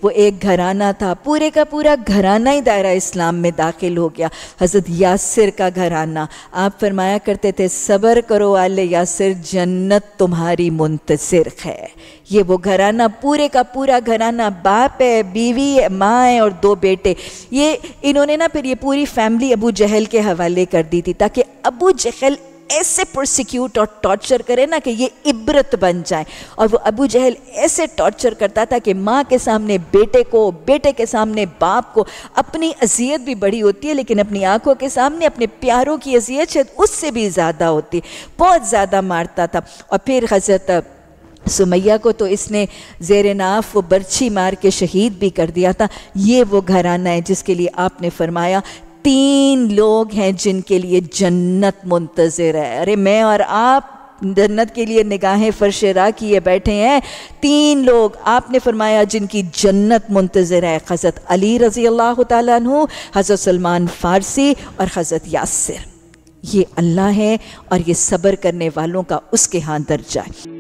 وہ ایک گھرانہ تھا، پورے کا پورا گھرانہ ہی دائرہ اسلام میں داخل ہو گیا، حضرت یاسر کا گھرانہ۔ آپ فرمایا کرتے تھے صبر کرو آل یاسر، جنت تمہاری منتظر ہے۔ یہ وہ گھرانہ، پورے کا پورا گھرانہ، باپ ہے، بیوی ہے، ماں ہے اور 2 بیٹے۔ انہوں نے نا پھر یہ پوری فیملی ابو جہل کے حوالے کر دی تھی، تاکہ ابو جہل ایسے پرسیکیوٹ اور ٹارچر کرے نا کہ یہ عبرت بن جائے۔ اور وہ ابو جہل ایسے ٹارچر کرتا تھا کہ ماں کے سامنے بیٹے کو، بیٹے کے سامنے باپ کو، اپنی اذیت بھی بڑی ہوتی ہے لیکن اپنی آنکھوں کے سامنے اپنے پیاروں کی اذیت شاید اس سے بھی زیادہ ہوتی، بہت زیادہ مارتا تھا۔ اور پھر حضرت سمیہ کو تو اس نے زیر ناف وہ برچھی مار کے شہید بھی کر دیا تھا۔ یہ وہ گھرانہ ہے جس کے لیے آپ نے فرمایا 3 لوگ ہیں جن کے لیے جنت منتظر ہے۔ ارے میں اور آپ جنت کے لیے نگاہیں فرش راہ کیے بیٹھے ہیں، 3 لوگ آپ نے فرمایا جن کی جنت منتظر ہے، حضرت علی رضی اللہ تعالیٰ عنہ، حضرت سلمان فارسی اور حضرت یاسر۔ یہ اللہ ہے اور یہ صبر کرنے والوں کا اس کے ہاں درجہ ہے۔